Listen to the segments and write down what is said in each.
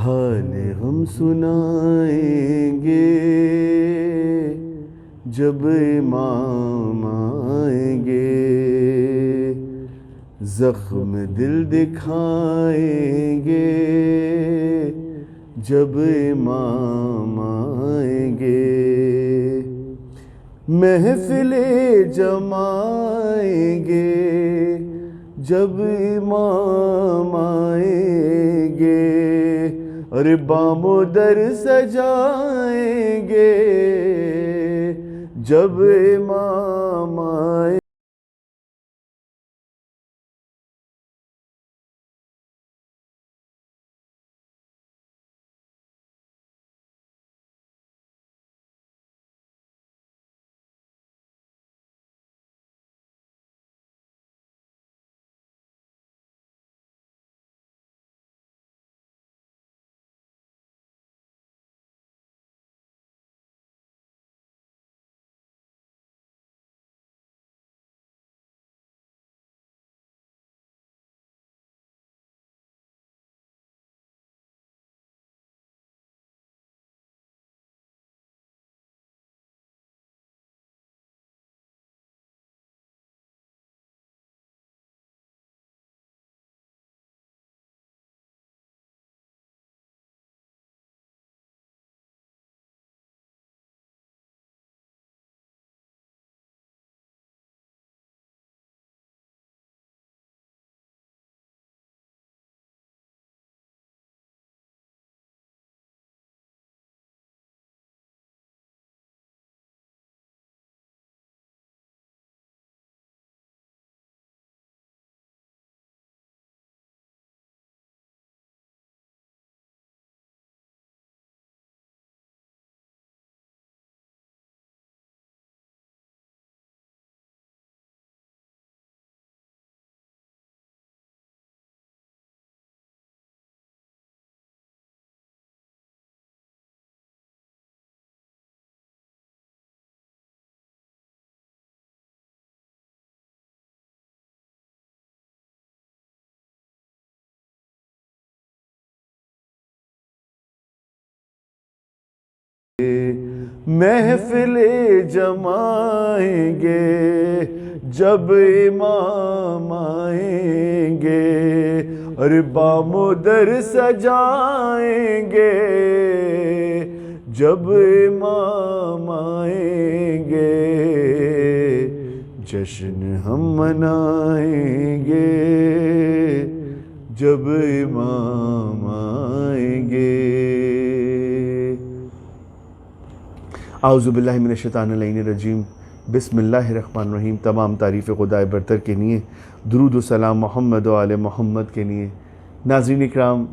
حال غم سنائیں گے جب امام آئیں گے، زخم دل دکھائیں گے جب امام آئیں گے، محفل جمائیں گے جب امام آئیں گے، اور بام و در سجائیں گے جب امام آئیں گے، محفل جمائیں گے جب امام آئیں گے، اور بام و در سجائیں گے جب امام آئیں گے، جشن ہم منائیں گے جب امام آئیں گے۔ اعوذ باللہ من الشیطان اللعین الرجیم، بسم اللہ الرحمن الرحیم۔ تمام تعریف خدائے برتر کے لیے، درود و سلام محمد و آل محمد کے لیے۔ ناظرین اکرام،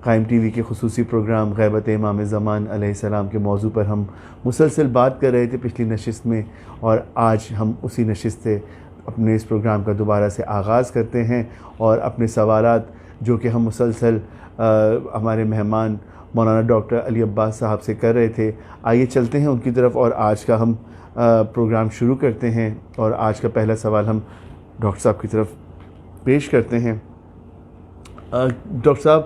قائم ٹی وی کے خصوصی پروگرام غیبت امام زمان علیہ السلام کے موضوع پر ہم مسلسل بات کر رہے تھے پچھلی نشست میں، اور آج ہم اسی نشست سے اپنے اس پروگرام کا دوبارہ سے آغاز کرتے ہیں، اور اپنے سوالات جو کہ ہم مسلسل ہمارے مہمان مولانا ڈاکٹر علی عباس صاحب سے کر رہے تھے، آئیے چلتے ہیں ان کی طرف اور آج کا ہم پروگرام شروع کرتے ہیں۔ اور آج کا پہلا سوال ہم ڈاکٹر صاحب کی طرف پیش کرتے ہیں۔ ڈاکٹر صاحب،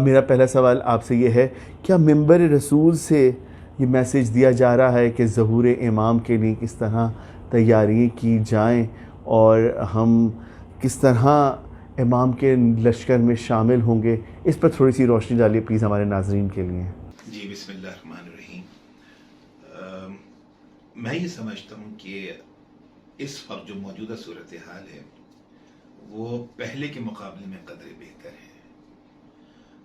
میرا پہلا سوال آپ سے یہ ہے، کیا منبر رسول سے یہ میسیج دیا جا رہا ہے کہ ظہور امام کے لیے کس طرح تیاریاں کی جائیں، اور ہم کس طرح امام کے لشکر میں شامل ہوں گے؟ اس پر تھوڑی سی روشنی ڈالیے پلیز ہمارے ناظرین کے لیے۔ جی، بسم اللہ الرحمن الرحیم۔ میں یہ سمجھتا ہوں کہ اس وقت جو موجودہ صورتحال ہے وہ پہلے کے مقابلے میں قدرے بہتر ہے۔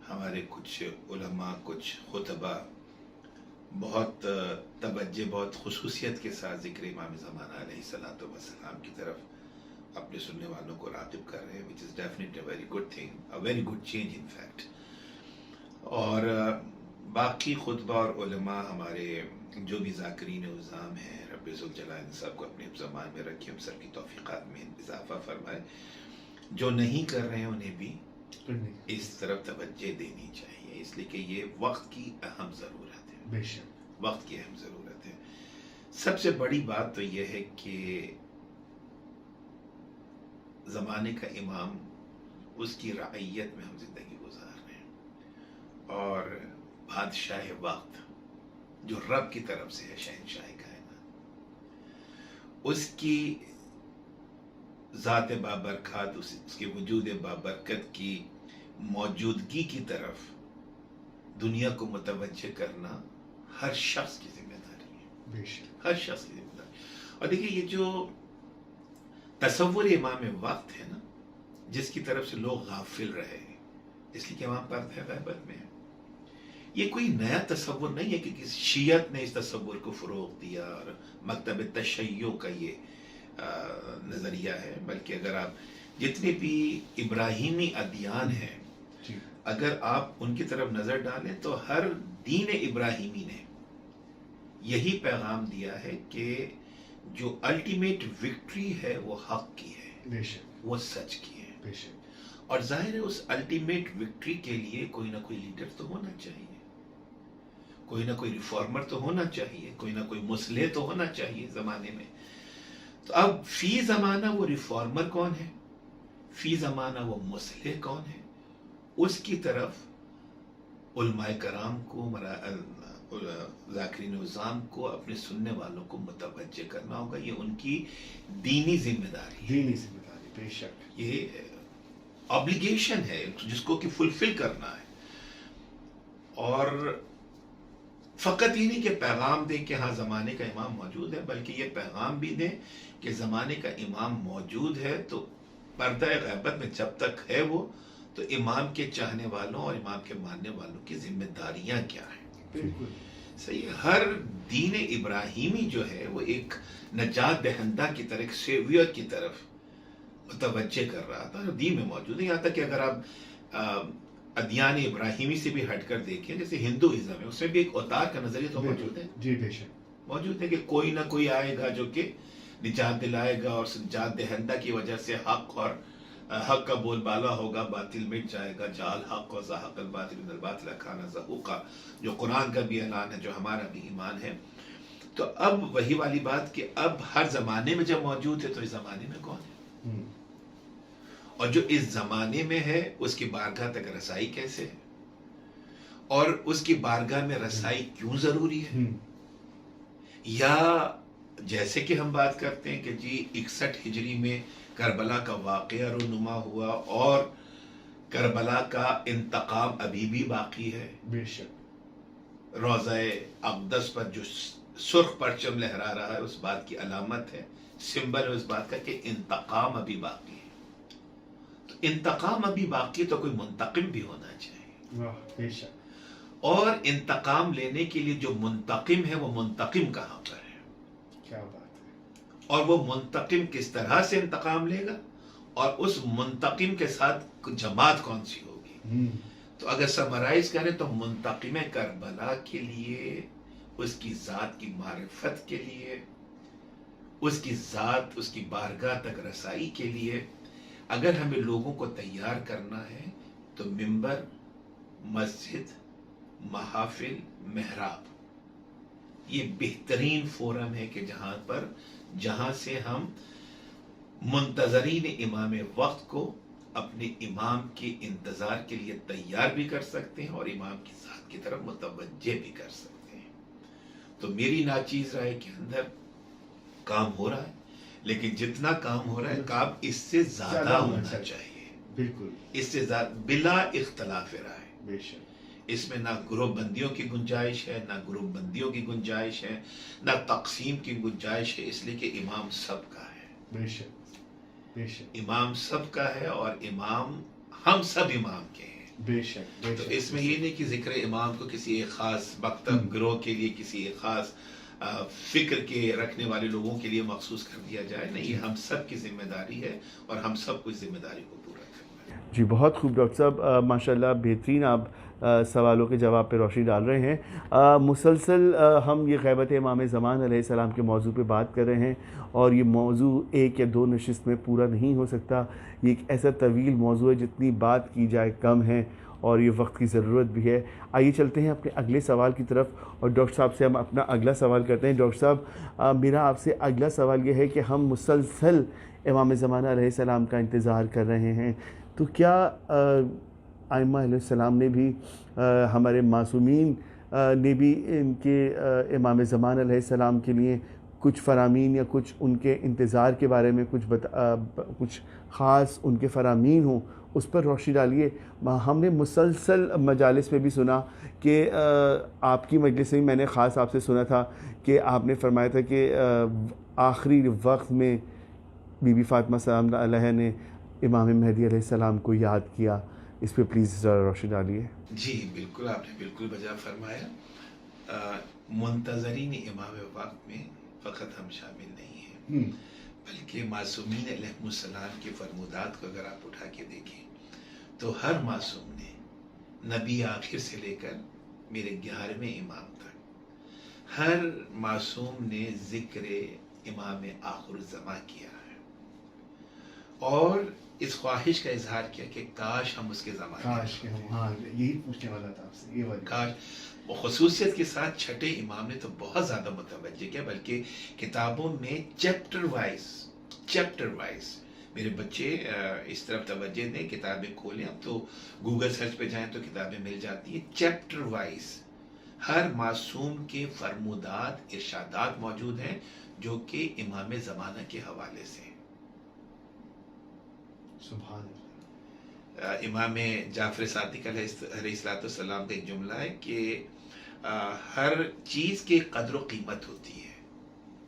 ہمارے کچھ علماء، کچھ خطبہ بہت توجہ، بہت خصوصیت کے ساتھ ذکر امام زمان علیہ السلام کی طرف اپنے سننے والوں کو راغب کر رہے ہیں، which is definitely a very good thing, a very good change in fact۔ اور باقی خطبہ اور علماء ہمارے جو بھی ذاکرین اعظام ہیں، رب ذوالجلال ان سب کو اپنے زمان میں رکھے، ہم سب کی توفیقات میں اضافہ فرمائے۔ جو نہیں کر رہے ہیں انہیں بھی اس طرف توجہ دینی چاہیے، اس لیے کہ یہ وقت کی اہم ضرورت ہے، بے شک وقت کی اہم ضرورت ہے۔ سب سے بڑی بات تو یہ ہے کہ زمانے کا امام، اس کی رعیت میں ہم زندگی گزار رہے ہیں، बादशाह वक्त जो रब की तरफ से है, शहनशाह कायनात, उसकी ज़ात बाबरकत, उसके वजूद बाबरकत की मौजूदगी की तरफ दुनिया को मुतवज्जे करना हर शख्स की जिम्मेदारी है, बेशक हर शख्स की जिम्मेदारी। और देखिए, ये जो तसव्वुर इमाम वक्त है ना, जिसकी तरफ से लोग गाफिल रहे, इसलिए कि इमाम पर्दा गैबत में है, ये कोई नया तसव्वुर नहीं है कि किसी शियत ने इस तसव्वुर को फ़रोग़ दिया और मकतब तशय्यो का ये नज़रिया है, बल्कि अगर आप जितने भी इब्राहिमी अदियान हैं, अगर आप उनकी तरफ नज़र डालें तो हर दीन इब्राहिमी ने यही पैगाम दिया है कि जो अल्टीमेट विक्ट्री है वो हक की है, बेशक वो सच की है, बेशक। और जाहिर है उस अल्टीमेट विक्ट्री के लिए कोई ना कोई लीडर तो होना चाहिए, कोई ना कोई रिफॉर्मर तो होना चाहिए, कोई ना कोई मुस्लिह तो होना चाहिए ज़माने में। तो अब फी ज़माना वो रिफॉर्मर कौन है, फी ज़माना वो मुस्लिह कौन है, उसकी तरफ उलमाए कराम को, ज़ाकिरीन उज़्ज़ाम को, अपने सुनने वालों को मुतवज्जे करना होगा। ये उनकी दीनी जिम्मेदारी है, दीनी जिम्मेदारी, बेशक। ये ऑब्लिगेशन है जिसको कि फुलफिल करना है। और फ़कत ही नहीं कि पैगाम दें कि हाँ ज़माने का इमाम मौजूद है, बल्कि ये पैगाम भी दें कि ज़माने का इमाम मौजूद है, तो पर्दा गैबत में जब तक है वो, तो इमाम के चाहने वालों और इमाम के मानने वालों की जिम्मेदारियां क्या हैं। बिल्कुल सही है। हर दीन इब्राहिमी जो है वो एक नजात दहंदा की तरफ, सेवियर की तरफ मुतवज्जे कर रहा था, जो दीन में मौजूद है। यहाँ तक कि अगर आप अदियान इब्राहिमी से भी हटकर देखें, जैसे हिंदुइज्म है, उसमें भी एक अवतार का नजरिया तो मौजूद है, जी बेशक, मौजूद है कि कोई ना कोई आएगा जो कि निजात दिलाएगा, और निजात दहंदा की वजह से हक और हक का बोलबाला होगा, बातिल मिट जाएगा। जाल हक और ज़हक़ल बातिल इन्नल बातिल कान ज़हूक़ा, जो कुरान का भी ऐलान है, जो हमारा भी ईमान है। तो अब वही वाली बात कि अब हर जमाने में जब मौजूद है, तो इस जमाने में कौन है, और जो इस जमाने में है उसकी बारगाह तक रसाई कैसे है, और उसकी बारगाह में रसाई क्यों जरूरी है। या जैसे कि हम बात करते हैं कि जी 61 हिजरी में करबला का वाक़या रूनुमा हुआ, और करबला का इंतकाम अभी भी बाकी है। बेशक रोज़ा अक़दस पर जो सुर्ख परचम लहरा रहा है, उस बात की अलामत है, सिंबल है उस बात का कि इंतकाम अभी बाकी है। तो इंतकाम अभी बाकी, तो कोई मुंतकिम भी होना चाहिए। वाह, बेशक। और इंतकाम लेने के लिए जो मुंतकिम है, वो मुंतकिम कहाँ पर है, क्या बात है। और वो मुंतकिम किस तरह से इंतकाम लेगा, और उस मुंतकिम के साथ जमात कौन सी होगी। तो अगर समराइज करें तो मुंतकिम करबला के लिए, उसकी ज़ात की मारिफत के लिए, उसकी ज़ात, उसकी बारगाह तक रसाई के लिए अगर हमें लोगों को तैयार करना है, तो मिंबर, मस्जिद, महाफिल, मेहराब, ये बेहतरीन फोरम है कि जहाँ से हम मुंतज़रीन इमाम वक्त को अपने इमाम के इंतज़ार के लिए तैयार भी कर सकते हैं, और इमाम की ज़ात की तरफ मुतवज्जे भी कर सकते हैं। तो मेरी नाचीज़ राय के अंदर काम हो रहा है, लेकिन जितना काम हो रहा है, काम इससे ज़्यादा होना चाहिए। बिल्कुल, इससे ज़्यादा, बिला इख्तलाफ राय। बेशक। इसमें ना ग्रुप बंदियों की गुंजाइश है, ना ग्रुप बंदियों की गुंजाइश है, ना तकसीम की गुंजाइश है, इसलिए कि इमाम सबका है। बेशक बेशक, इमाम सबका है, और इमाम हम सब इमाम के हैं। बेशक बेशक। तो इसमें ये नहीं कि जिक्र इमाम को किसी एक खास मकतब गिरोह के लिए, किसी एक खास फिक्र के रखने वाले लोगों के लिए मखसूस कर दिया जाए। नहीं, ये हम सब की जिम्मेदारी है, और हम सब इस जिम्मेदारी को पूरा करना है। जी बहुत खूब डॉक्टर साहब, माशाल्लाह बेहतरीन आप सवालों के जवाब पे रोशनी डाल रहे हैं। मुसलसल हम ये ग़ैबत इमाम ज़मान अलैहिस्सलाम के मौजू पे बात कर रहे हैं, और ये मौजू एक या दो नशिस्त में पूरा नहीं हो सकता। ये एक ऐसा तवील मौजू है, जितनी बात की जाए कम है, और ये वक्त की ज़रूरत भी है। आइए चलते हैं अपने अगले सवाल की तरफ, और डॉक्टर साहब से हम अपना अगला सवाल करते हैं। डॉक्टर साहब, मेरा आपसे अगला सवाल ये है कि हम मुसलसल इमाम ज़मान अलैहिस्सलाम का इंतज़ार कर रहे हैं, तो क्या آئمہ علیہ السلام نے بھی ہمارے معصومین نے بھی ان کے امام زمان علیہ السلام کے لیے کچھ فرامین یا کچھ ان کے انتظار کے بارے میں کچھ خاص ان کے فرامین ہوں، اس پر روشنی ڈالیے. ہم نے مسلسل مجالس میں بھی سنا کہ آپ کی مجلس میں میں نے خاص آپ سے سنا تھا کہ آپ نے فرمایا تھا کہ آخری وقت میں بی بی فاطمہ سلام علیہ نے امام مہدی علیہ السلام کو یاد کیا. اس پہ پلیز ذرا روشنی ڈالیے. جی بالکل، آپ نے بالکل بجا فرمایا. منتظرین امام وقت میں فقط ہم شامل نہیں ہیں، بلکہ معصومین علیہ السلام کے فرمودات کو اگر آپ اٹھا کے دیکھیں تو ہر معصوم نے نبی آخر سے لے کر میرے 11ویں امام تک ہر معصوم نے ذکر امام آخر الزمان کیا ہے اور اس خواہش کا اظہار کیا کہ کاش ہم اس کے زمانے کاش کہ ہم، ہاں یہی پوچھنے والا تھا آپ سے، یہ والی کاش. خصوصیت کے ساتھ چھٹے امام نے تو بہت زیادہ متوجہ کیا، بلکہ کتابوں میں چیپٹر وائز میرے بچے اس طرف توجہ دیں، کتابیں کھولیں. اب تو گوگل سرچ پہ جائیں تو کتابیں مل جاتی ہیں. چیپٹر وائز ہر معصوم کے فرمودات، ارشادات موجود ہیں جو کہ امام زمانہ کے حوالے سے. سبحان اللہ. امام جعفر صادق علیہ السلام کا ایک جملہ ہے کہ ہر چیز کی قدر و قیمت ہوتی ہے،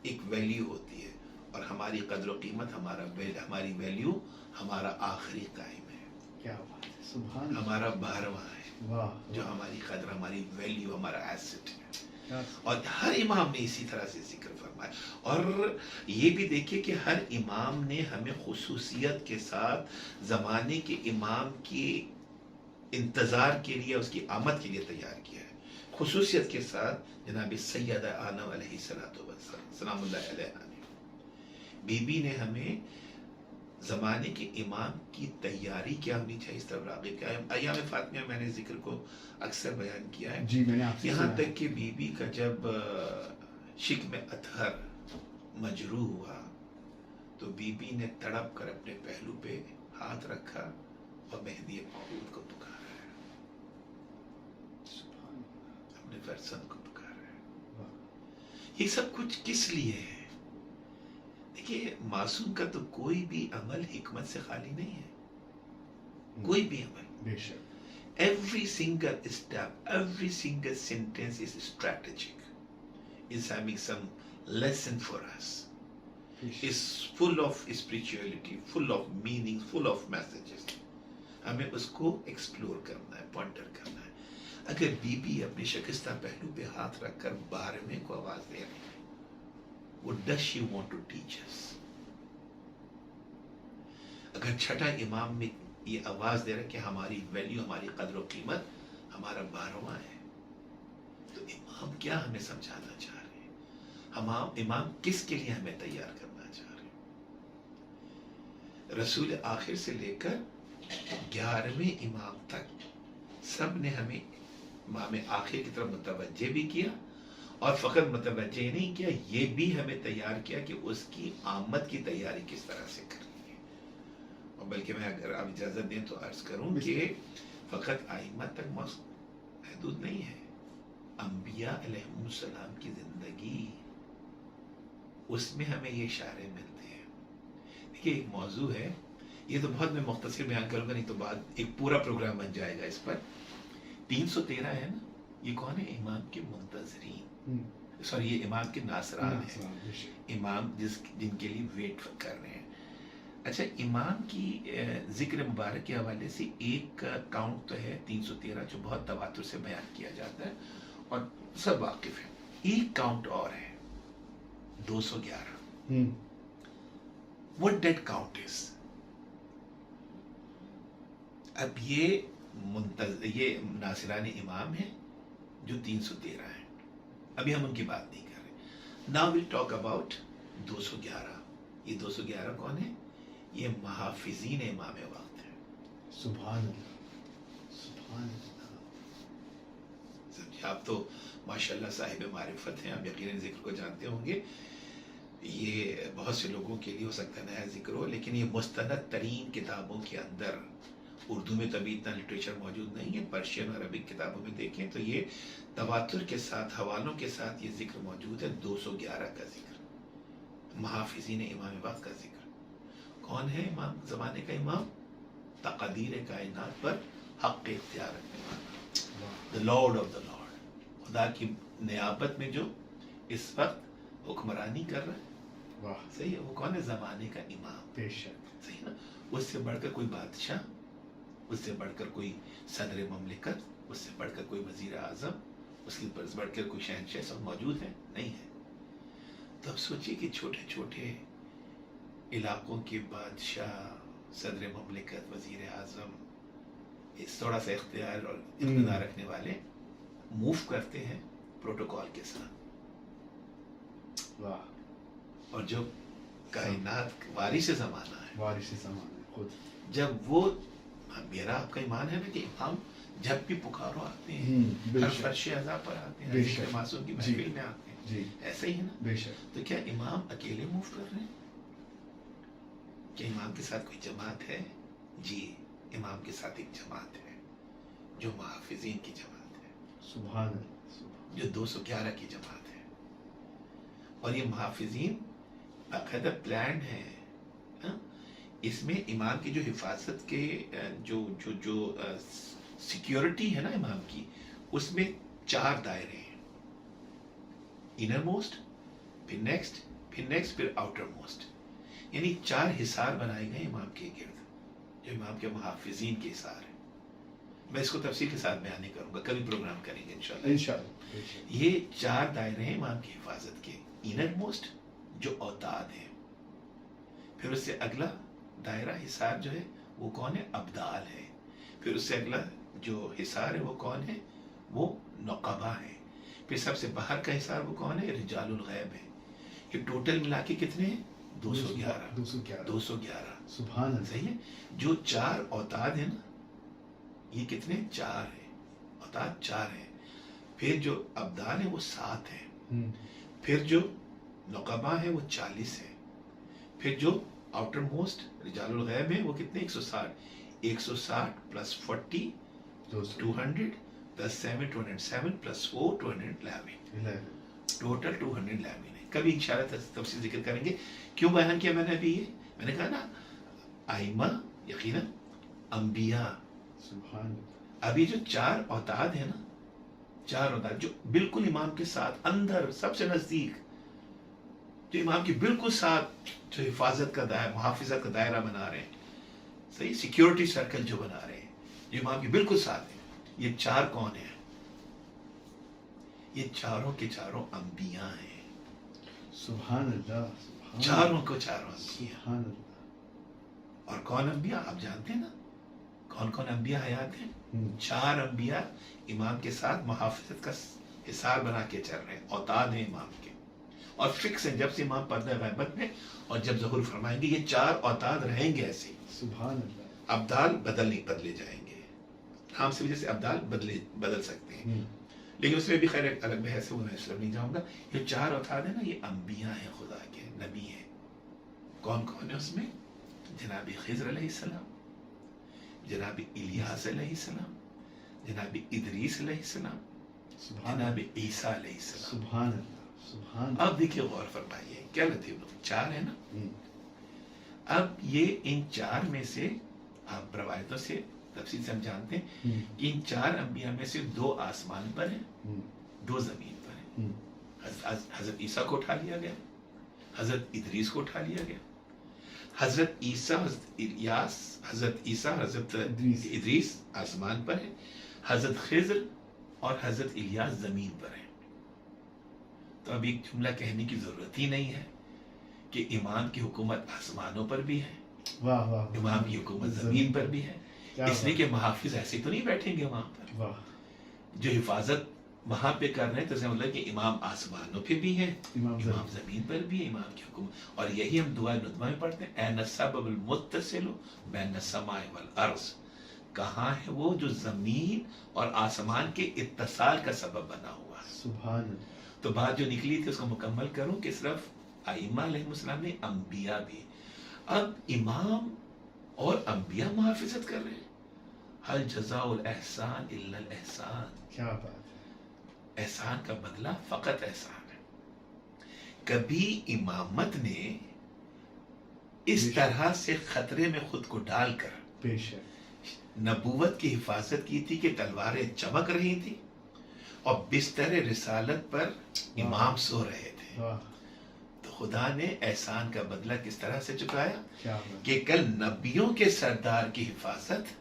ایک ویلیو ہوتی ہے، اور ہماری قدر و قیمت، ہماری ویلیو ہمارا آخری قائم ہے. کیا بات ہے، سبحان اللہ. ہمارا 12واں ہے واہ، جو ہماری قدر، ہماری ویلیو، ہمارا ایسٹ ہے. کیا اور ہر امام نے اسی طرح سے ذکر فرمایا. اور یہ بھی دیکھیے کہ ہر امام نے ہمیں خصوصیت کے ساتھ زمانے کے امام کی انتظار کے لیے، اس کی آمد کے لیے تیار کیا ہے. خصوصیت کے ساتھ جناب سیدہ آدم علیہ سلام اللہ علیہ نے، بی بی نے ہمیں زمانے کے امام کی تیاری کیا ہونی چاہیے اس طرح راغب کیا ہے. ایام فاطمیہ میں نے ذکر کو اکثر بیان کیا ہے. جی میں نے آپ سے یہاں سنا. تک کہ بی بی کا جب شکم اطہر مجروح ہوا تو بی بی نے تڑپ کر اپنے پہلو پہ ہاتھ رکھا اور مہدی موعود کو پکارا ہے، سبحان اللہ. اپنے فرزند کو پکارا ہے. واہ. یہ سب کچھ کس لیے ہے؟ دیکھیے، معصوم کا تو کوئی بھی عمل حکمت سے خالی نہیں ہے، کوئی بھی عمل. بے شک. Every single step, every single sentence is strategic, is having some lesson for us, is full of spirituality, full of meaning, full of messages. ہمیں اس کو ایکسپلور کرنا ہے، پوائنٹر کرنا ہے. اگر بی بی اپنی شکستہ پہلو پہ ہاتھ رکھ کر 12ویں کو آواز دے رہی ہے، what does she want to teach us? اگر چھٹا امام میں یہ آواز دے رہا ہے کہ ہماری ویلیو، ہماری قدر و قیمت ہمارا 12واں ہے، تو امام کیا ہمیں سمجھانا چاہ رہے ہیں؟ امام کس کے لیے ہمیں تیار کرنا چاہ رہے ہیں؟ رسول آخر سے لے کر 11ویں امام تک سب نے ہمیں امام آخر کی طرف متوجہ بھی کیا، اور فقط متوجہ نہیں کیا، یہ بھی ہمیں تیار کیا کہ اس کی آمد کی تیاری کس طرح سے کرنی ہے. اور بلکہ میں اگر آپ اجازت دیں تو عرض کروں کہ فقط ائمہ تک محدود نہیں ہے، انبیاء علیہ السلام کی زندگی، اس میں ہمیں یہ اشارے ملتے ہیں. دیکھیے ایک موضوع ہے، یہ تو بہت میں مختصر بیان کروں گا، نہیں تو بعد ایک پورا پروگرام بن جائے گا اس پر. 313 ہے نا، یہ کون ہے؟ امام کے منتظرین، سوری یہ امام کے ناصران ہیں، امام جن کے لیے ویٹ کر رہے ہیں. اچھا، امام کی ذکر مبارک کے حوالے سے ایک کاؤنٹ تو ہے 313 جو بہت تواتر سے بیان کیا جاتا ہے اور سب واقف ہیں. ایک کاؤنٹ اور ہے 211. What that count is؟ اب یہ ناصران امام ہیں جو 313 ہیں، ابھی ہم ان کی بات نہیں کر رہے. Now we'll talk about 211. یہ 211 کون ہے؟ یہ محافظین امام وقت ہیں. سبحان اللہ، سبحان اللہ. سمجھے؟ آپ تو ماشاءاللہ صاحب معرفت ہیں، آپ یقیناً ذکر کو جانتے ہوں گے. یہ بہت سے لوگوں کے لیے ہو سکتا ہے نیا ذکر ہو، لیکن یہ مستند ترین کتابوں کے اندر اردو میں تو ابھی اتنا لٹریچر موجود نہیں ہے، پرشین اور عربک کتابوں میں دیکھیں تو یہ تواتر کے ساتھ حوالوں کے ساتھ یہ ذکر موجود ہے، 211 کا ذکر، محافظین امام وقت کا ذکر۔ کون ہے امام زمانے کا امام؟ تقدیر کائنات پر حق اختیار رکھنے والا، the Lord of the Lord، خدا کی نیابت میں جو اس وقت حکمرانی کر رہا ہے، واہ صحیح ہے، وہ کون ہے؟ زمانے کا امام، بے شک صحیح نا؟ اس سے بڑھ کر کوئی بادشاہ، اس سے بڑھ کر کوئی صدر مملکت، اس سے بڑھ کر کوئی وزیر اعظم، اس کی بڑھ کر کوئی شہنشاہ سب موجود ہے؟ نہیں ہے۔ تو اب سوچئے کہ چھوٹے چھوٹے علاقوں کے بادشاہ، صدر مملکت، وزیر اعظم، اس تھوڑا سا اختیار اور اقتدار رکھنے والے موو کرتے ہیں پروٹوکول کے ساتھ، واہ اور جو کائنات وارث زمانہ ہے، وارث زمانے خود جب وہ، میرا آپ کا ایمان ہے نا کہ امام جب بھی پکارو آتے ہیں، بے ہر شک فرش عزا پر آتے ہیں، بے ذکر شک معصوم کی جی محفل میں آتے ہیں، جی ایسا ہی ہے نا؟ بے شک تو کیا امام اکیلے موو کر رہے ہیں؟ کیا امام کے ساتھ کوئی جماعت ہے؟ جی، امام کے ساتھ ایک جماعت ہے جو محافظین کی جماعت ہے، سبحان اللہ سبحان جو 211 کی جماعت ہے، اور یہ محافظین باقاعدہ پلانڈ ہیں۔ ہاں؟ اس میں امام کی جو حفاظت کے جو سیکیورٹی ہے نا امام کی، اس میں 4 دائرے ہیں، انر موسٹ، پھر نیکسٹ، پھر نیکسٹ، پھر آؤٹر موسٹ، یعنی 4 حصار بنائے گئے امام کے گرد، جو امام کے محافظین کے حصار ہیں۔ میں اس کو تفصیل کے ساتھ بیان نہیں کروں گا، کبھی پروگرام کریں گے انشاءاللہ۔ انشاءاللہ بے شک یہ 4 دائرے ہیں امام کی حفاظت کے، انر موسٹ جو اوتاد ہے، پھر اس سے اگلا دائرہ حصار جو ہے وہ کون ہے؟ ابدال ہے، پھر اس سے اگلا جو حصار ہے وہ کون ہے؟ وہ نقبہ ہے، پھر سب سے باہر کا حصار وہ کون ہے؟ رجال الغیب ہے۔ یہ ٹوٹل ملا کے کتنے ہیں؟ 211 211 سبحان اللہ صحیح ہے۔ جو 4 اوتاد ہیں نا، یہ کتنے؟ 4 ہیں، اوتاد 4 ہیں، پھر جو ابدال ہیں وہ 7 ہیں، پھر جو نقبہ ہیں وہ 40 ہیں، پھر جو آؤٹر موسٹ رجال الغیب ہیں وہ کتنے؟ 160 160 پلس 40 200 پلس 7 207 پلس 4 211، ٹوٹل 211 ہے۔ کبھی انشاءاللہ تفصیل ذکر کریں گے۔ کیوں بیان کیا میں نے ابھی؟ یہ میں نے کہا نا، ائمہ یقیناً انبیاء، سبحان اللہ ابھی جو 4 اوتاد ہیں نا، 4 اوتاد جو بالکل امام کے ساتھ اندر سب سے نزدیک، جو امام کی بالکل ساتھ جو حفاظت کا دائرہ، محافظت کا دائرہ بنا رہے ہیں، صحیح، سیکیورٹی سرکل جو بنا رہے ہیں، جو امام کی بالکل ساتھ ہیں، یہ 4 کون ہیں؟ یہ چاروں کے چاروں انبیاء ہیں، سبحان اللہ سبحان چاروں کو چاروں انبیاء۔ سبحان اللہ اور کون انبیاء آپ جانتے ہیں نا، کون کون انبیاء حیات ہیں؟ 4 انبیاء امام کے ساتھ محافظت کا حصار بنا کے چل رہے ہیں، اوتاد ہیں امام کے، اور فکس ہیں، جب سے امام پردہ غیبت میں اور جب ظہور فرمائیں گے یہ 4 اوتاد رہیں گے ایسے ہی۔ سبحان اللہ ابدال بدلے جائیں گے، نام سے وجہ سے ابدال بدل سکتے ہیں، لیکن اس میں بھی خیر ایک الگ بحث ہے، وہ میں اس طرف نہیں جاؤں گا۔ یہ 4 اوتاد ہیں نا، یہ انبیاء ہیں، خدا کے نبی ہیں۔ کون کون ہے اس میں؟ جناب خضر علیہ السلام، جناب الیاس علیہ السلام، جناب ادریس علیہ السلام، سبحان جناب عیسیٰ علیہ السلام۔ سبحان اللہ سبحان اب دیکھیے غور فرمائیے کیا لطیف لوگ، 4 ہے نا۔ اللہ اب یہ ان 4 میں سے، آپ روایتوں سے تفصیل سے ہم جانتے ہیں کہ ان 4 انبیاء میں سے 2 آسمان پر ہیں، 2 زمین پر ہیں۔ حضرت عیسیٰ کو اٹھا لیا گیا، حضرت ادریس کو اٹھا لیا گیا۔ حضرت عیسیٰ، حضرت الیاس، حضرت عیسیٰ، حضرت ادریس آسمان پر ہیں، حضرت خضر اور حضرت الیاس زمین پر ہیں۔ تو اب ایک جملہ کہنے کی ضرورت ہی نہیں ہے کہ امام کی حکومت آسمانوں پر بھی ہے، واہ واہ امام کی حکومت زمین پر بھی ہے، اس لیے کہ محافظ ایسے تو نہیں بیٹھیں گے وہاں پر، واہ جو حفاظت وہاں پہ کر رہے ہیں، تو اس کا مطلب کہ امام آسمانوں پہ بھی ہیں، امام زمین پر بھی ہے، امام کی حکومت۔ اور یہی ہم دعا ندمہ میں پڑھتے ہیں، اے السبب المتصل بین السماء والارض، کہاں ہے وہ جو زمین اور آسمان کے اتصال کا سبب بنا ہوا ہے۔ سبحان اللہ تو بات جو نکلی تھی اس کو مکمل کروں کہ صرف ائمہ علیہ السلام نے، انبیاء بھی۔ اب امام اور انبیاء محافظت کر رہے ہیں، हल जज़ाउल एहसान इल्लल एहसान, क्या बात है। एहसान का बदला फकत एहसान है। कभी इमामत ने इस तरह से खतरे में खुद को डालकर बेशक नबूवत की हिफाजत की थी कि तलवारें चमक रही थी और बिस्तर रिसालत पर इमाम सो रहे थे। वाह तो खुदा ने एहसान का बदला किस तरह से चुकाया क्या बात। कि कल नबियों के सरदार की हिफाजत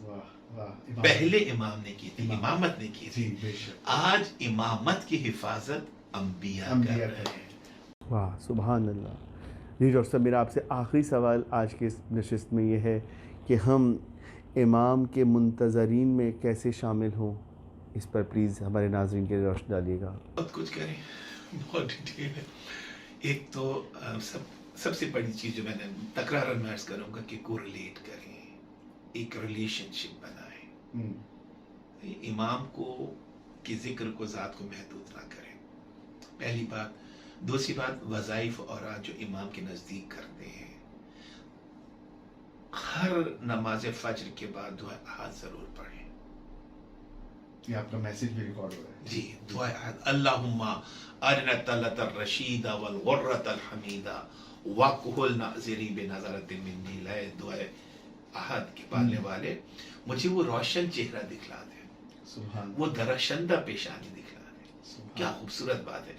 वाह वाह पहले इमाम ने की थी, इमामत ने की जी थी। बेशक आज इमामत की हिफाजत अंबिया कर अंबिया रहे कर हैं। वाह सुभान अल्लाह। जी डॉक्टर साहब, मेरा आपसे आखिरी सवाल आज के इस नशिस्त में ये है कि हम इमाम के मुंतज़रीन में कैसे शामिल हों, इस पर प्लीज़ हमारे नाज़रीन के लिए रोशनी डालिएगा। बहुत कुछ करें, बहुत डिटेल है। एक तो सबसे बड़ी चीज़ जो मैंने तकरारन मैं अर्ज़ करूँगा कि कोरिलेट करें, एक रिलेशनशिप बनाएं। इमाम को की ज़िक्र को ज़ात को महदूद ना करें, पहली बात। दूसरी बात, वज़ाइफ और जो इमाम के नज़दीक करते हैं, हर नमाज फज्र के बाद दुआ हाथ ज़रूर पढ़ें। ये आपका मैसेज भी रिकॉर्ड हो रहा है जी, दुआ अल्लाहुम्मा अरिना तलतर रशीदा वल गुर्रतल हमीदा वकुल नाज़िरी बेनज़रतिन मिन्नी ला। दुआ अहद के पालने वाले, मुझे वो रोशन चेहरा दिखला दे, सुभान वो दरशंदा पेशानी दिखला दे। क्या खूबसूरत बात है।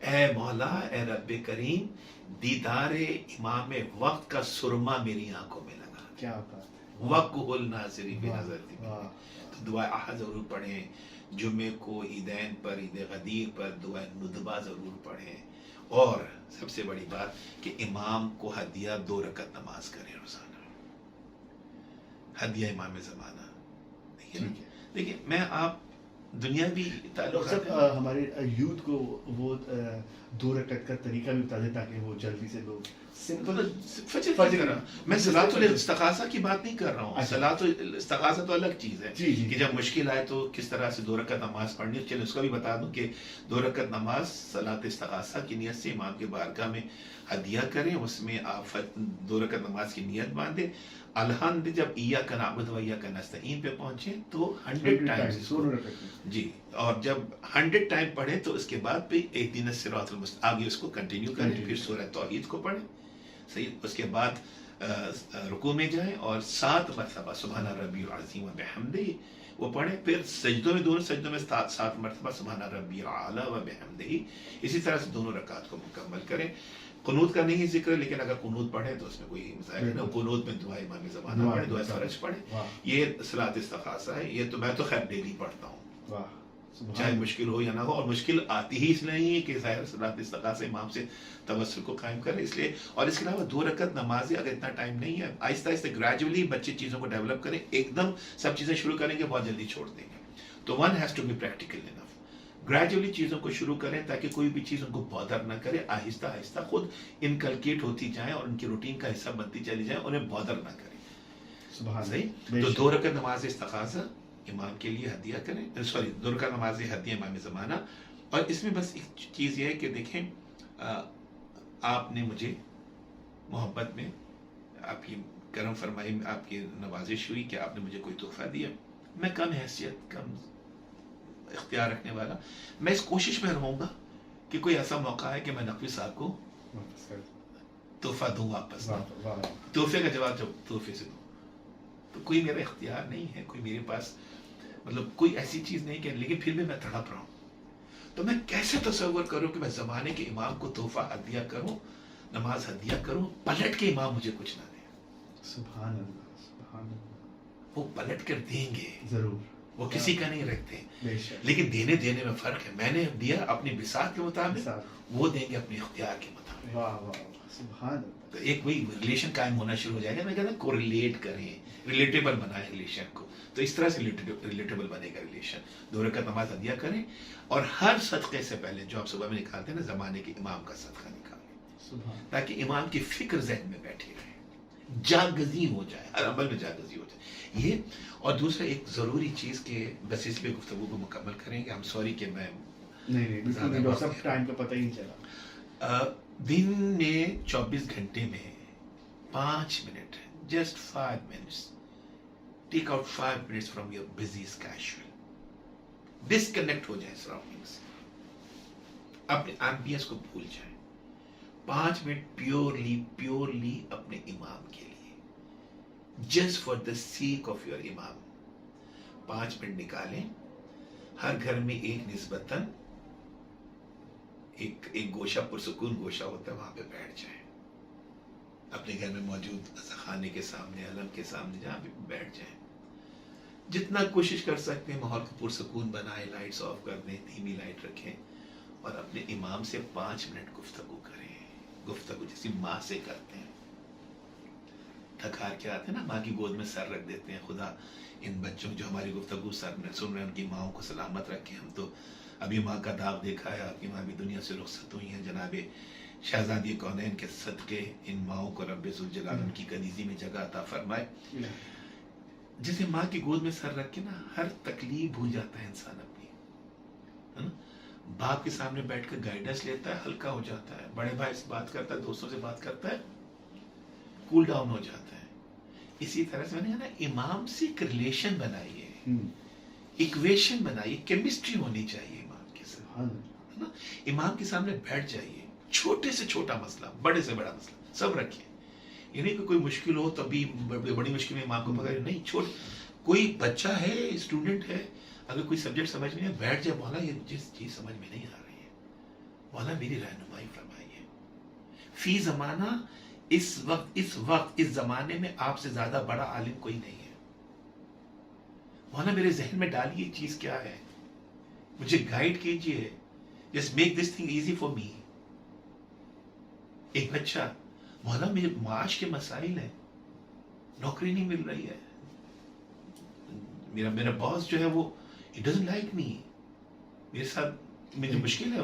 ए मौला, ए रब्बे करीम, दीदारे इमाम वक्त का सुरमा मेरी आंखों में लगा, क्या बात है। वकुल नाज़िरी बेनज़रतिन वाह मिन्नी। तो दुआ अहद ज़रूर पढ़ें। जुम्मे को ईदैन पर, ईद गदीर पर दुआ नुदबा ज़रूर पढ़ें। और सबसे बड़ी बात कि इमाम को हदिया 2 रकत नमाज करें रोज़ाना, हदिया इमाम ज़माना। देखिए मैं आप दुनियावी ताल्लुक़ हमारे यूथ को वो 2 रकत का तरीका भी बता दें ताकि वो जल्दी से लोग सिंपल फजर फजर की तरह। मैं सलातुल इस्तिग़ासा की बात नहीं कर रहा हूँ। अच्छा। सलातुल इस्तिग़ासा तो अलग चीज़ है जी, जी। कि जब मुश्किल आए तो किस तरह से 2 रकत नमाज पढ़नी। चलिए उसका भी बता दूं कि 2 रकत नमाज सलात इस्तिग़ासा की नियत से इमाम के बारगाह में हदिया करें। उसमें आप 2 रकत नमाज की नियत बांधें। अलहम्द जब इय्याका नअबुदु व इय्याका नस्तईन पे पहुंचे तो 100 टाइम्स इसको जी, और जब 100 टाइम पढ़े तो उसके बाद भी इहदिना सिरातल मुस्तक़ीम आगे उसको कंटिन्यू करें। फिर सूरह तौहीद को पढ़ें, सही। उसके बाद रुकू में जाएं और 7 मरतबा सुबहान रब्बियल अज़ीम व बिहम्दिही वो पढ़ें। फिर सजदों में, दोनों सजदों में 7 मरतबा सुबहान रब्बियल आला व बिहम्दिही। इसी तरह से दोनों रकात को मुकम्मल करें। कुनूत का नहीं जिक्र, लेकिन अगर कुनूत पढ़े तो उसमें कोई मसाइल नहीं। कुनूत में दुआ इमाम ज़माना पढ़े, दुआ फरज पढ़े। ये सलात इस्तिग़ासा है। ये तो मैं तो खैर डेली पढ़ता हूँ, चाहे मुश्किल हो या ना हो। और मुश्किल आती ही इसलिए नहीं है कि ज़ाहिर सलात इस्तिग़ासा इमाम से तवस्सुल को कायम करें, इसलिए। और इसके अलावा 2 रकत नमाज़ें, अगर इतना टाइम नहीं है, आहिस्ता आहिस्ता ग्रेजुअली बच्चे चीज़ों को डेवलप करें। एकदम सब चीज़ें शुरू करेंगे बहुत जल्दी छोड़ देंगे। तो one has to be practical enough. Gradually चीज़ों को शुरू करें ताकि कोई भी चीज़ उनको बॉदर ना करे। आहिस्ता आहिस्ता खुद इनकलकेट होती जाए और उनकी रूटीन का हिस्सा बनती चली जाए, उन्हें बॉदर ना करे, सही। तो 2 रकत नमाज इस्तिग़ासा इमाम के लिए हदिया करें, सॉरी 2 रकत नमाज हदिया इमाम ज़माना। और इसमें बस एक चीज़ ये है कि देखें, आपने मुझे मोहब्बत में आपकी करम फरमाई, आपकी नवाजिश हुई कि आपने मुझे कोई तोहफा दिया। मैं कम हैसियत, कम इख्तियार रखने वाला, मैं इस कोशिश में रहूँगा कि कोई ऐसा मौका है कि मैं नकवी साहब को तोहफा दूँ वापस। तोहफे का जवाब जब तोहफे से दूँ, तो कोई मेरा इख्तियार नहीं है, कोई मेरे पास मतलब कोई ऐसी चीज़ नहीं कि, लेकिन फिर भी मैं तड़प रहा हूँ। तो मैं कैसे तसव्वुर करूँ कि मैं ज़माने के इमाम को तोहफा हदिया करूँ, नमाज हदिया करूँ, पलट के इमाम मुझे कुछ ना दे। सुभान अल्लाह, सुभान अल्लाह। वो पलट कर देंगे जरूर, वो किसी का नहीं रखते, बेशक। लेकिन देने में फ़र्क है। मैंने दिया अपनी बिसात के मुताबिक, वो देंगे अपने इख्तियार के मुताबिक। वाह वाह, सुभान अल्लाह। तो एक वही रिलेशन कायम होना शुरू हो जाएगा। मैं कहता हूँ कोरिलेट करें, रिलेटेबल बनाएं रिलेशन को, तो इस तरह से रिलेटेबल बनेगा रिलेशन। 2 रकत नमाज हदिया करें और हर सदक़े से पहले जो आप सुबह में निकालते हैं ना, ज़माने के इमाम का सदका निकालें, ताकि इमाम की फिक्र ज़हन में बैठी रहे, जागज़ी हो जाए, हर अमल में जागज़ी हो जाए ये। और दूसरा एक ज़रूरी चीज़ के बस इस पे गुफ्तगू को मुकम्मल करेंगे। हम सॉरी कि मैं नहीं, सब टाइम का पता ही नहीं चला। दिन में 24 घंटे में 5 minute, just 5 minutes take out 5 minutes from your busy schedule, disconnect हो जाए सराउंडिंग से, अपने एम्बियंस को भूल जाए, 5 मिनट प्योरली अपने इमाम के लिए, just for the sake of your इमाम 5 मिनट निकालें। हर घर में एक निस्बतन एक गोशा पुरसुकून गोशा होता है, वहां पे बैठ जाए, अपने घर में मौजूद खाने के सामने, अलम के सामने, जहां पे बैठ जाए। जितना कोशिश कर सकते हैं माहौल को पुरसुकून बनाए, लाइट्स ऑफ कर दें, धीमी लाइट रखें और अपने इमाम से 5 मिनट गुफ्तगू करें, गुफ्तगू जैसी माँ से करते हैं। थक हार के आते हैं ना, माँ की गोद में सर रख देते हैं, खुदा इन बच्चों जो हमारी गुफ्तगू सर में सुन रहे हैं उनकी माओं को सलामत रखें। हम तो अभी माँ का दाग देखा है, आपकी माँ भी दुनिया से रुखसत हुई है, जनाबे शहजादी कौनैन के सदके इन माओं को रब्बे ज़ुल जलाल उनकी कनीज़ी में जगह अता फरमाए। जैसे माँ की गोद में सर रख के ना हर तकलीफ भूल जाता है इंसान अपनी, है ना। बाप के सामने बैठकर गाइडेंस लेता है, हल्का हो जाता है, बड़े भाई से बात करता है, दोस्तों से बात करता है, कूल डाउन हो जाता है। इसी तरह से मैंने कहा ना, इमाम से एक रिलेशन बनाइए, इक्वेशन बनाइए, केमिस्ट्री होनी चाहिए इमाम के साथ, है ना। इमाम के सामने बैठ जाइए, छोटे से छोटा मसला, बड़े से बड़ा मसला सब रखिए। ये नहीं कि कोई मुश्किल हो तभी बड़ी मुश्किल में इमाम को पकड़े, नहीं, कोई बच्चा है, स्टूडेंट है, अगर कोई सब्जेक्ट समझ में नहीं, बैठ जाए, मौला ये जिस चीज समझ में नहीं आ रही है, मौला मेरी रहनुमाई फरमाइए। फी जमाना इस वक्त इस जमाने में आपसे ज्यादा बड़ा आलिम कोई नहीं है, मौला मेरे जहन में डालिए चीज क्या है, मुझे गाइड कीजिए, just make this thing easy for me. एक बच्चा, मौला मेरे माश के मसाइल है, नौकरी नहीं मिल रही है, मेरा बॉस जो है वो he doesn't like me, मेरे साथ मुझे मुश्किल है,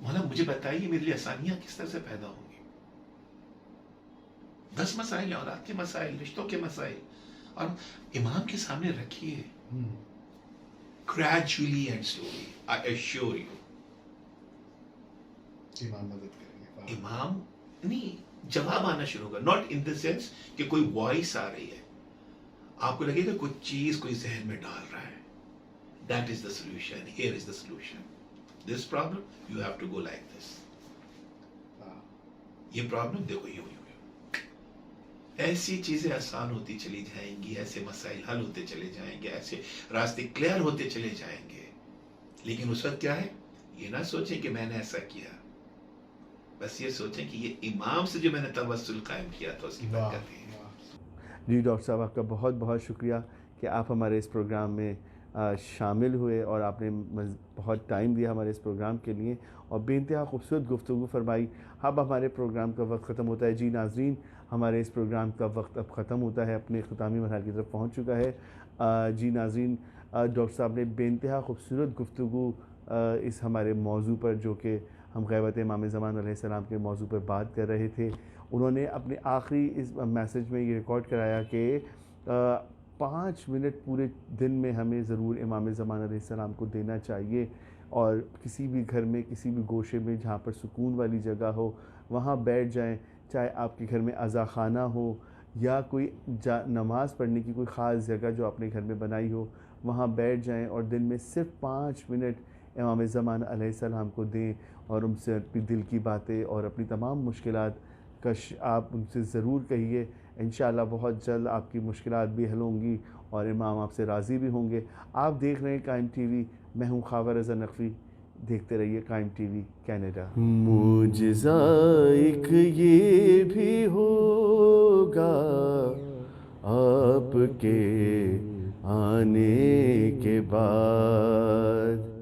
मौला मुझे बताइए मेरे लिए आसानियां किस तरह से पैदा होंगी। 10 मसाइल हैं, औलाद के मसाइल, रिश्तों के मसाइल, और इमाम के सामने रखिए, gradually and slowly, I assure you, इमाम मदद करेंगे। इमाम नहीं, जवाब आना शुरू होगा, नॉट इन द सेंस कि कोई वॉइस आ रही है, आपको लगेगा कोई चीज कोई जहन में डाल रहा है, that is the solution, here is the solution, this problem you have to go like this, ये प्रॉब्लम देखो यूं यूं। ऐसी चीजें आसान होती चली जाएंगी, ऐसे मसाइल हल होते चले जाएंगे, ऐसे रास्ते क्लियर होते चले जाएंगे। लेकिन उस वक्त क्या है, ये ना सोचें कि मैंने ऐसा किया, बस ये सोचें कि ये इमाम से जो मैंने तवस्सुल कायम किया था उसकी बरकत है। जी डॉक्टर साहब, आपका बहुत बहुत शुक्रिया कि आप हमारे इस प्रोग्राम में शामिल हुए और आपने बहुत टाइम दिया हमारे इस प्रोग्राम के लिए और बेइंतहा खूबसूरत गुफ्तगू फरमाई। अब हमारे प्रोग्राम का वक्त ख़त्म होता है। जी नाज़रीन, हमारे इस प्रोग्राम का वक्त अब ख़त्म होता है, अपने ख़ुतामी मरहल की तरफ पहुँच चुका है। जी नाज़रीन, डॉक्टर साहब ने बेइंतहा खूबसूरत गुफ्तगू इस हमारे मौजू पर, जो कि हम ग़ैबत इमाम ज़मान अलैहिस्सलाम के मौजू पर बात कर रहे थे, उन्होंने अपने आखिरी इस मैसेज में ये रिकॉर्ड कराया कि 5 मिनट पूरे दिन में हमें ज़रूर इमाम ज़मान अलैहिस्सलाम को देना चाहिए, और किसी भी घर में, किसी भी गोशे में जहाँ पर सुकून वाली जगह हो, वहाँ बैठ जाएं। चाहे आपके घर में अज़ा खाना हो या कोई नमाज़ पढ़ने की कोई ख़ास जगह जो आपने घर में बनाई हो, वहाँ बैठ जाएं और दिन में सिर्फ 5 मिनट इमाम ज़मान अलैहिस्सलाम को दें और उनसे अपनी दिल की बातें और अपनी तमाम मुश्किलात का आप उनसे ज़रूर कहिए। इंशाअल्लाह बहुत जल्द आपकी मुश्किलात भी हल होंगी और इमाम आपसे राज़ी भी होंगे। आप देख रहे हैं कायम टीवी, मैं हूँ ख़ावर रज़ा नक़वी, देखते रहिए कायम टीवी कनाडा। मुझसा एक ये भी होगा आपके आने के बाद,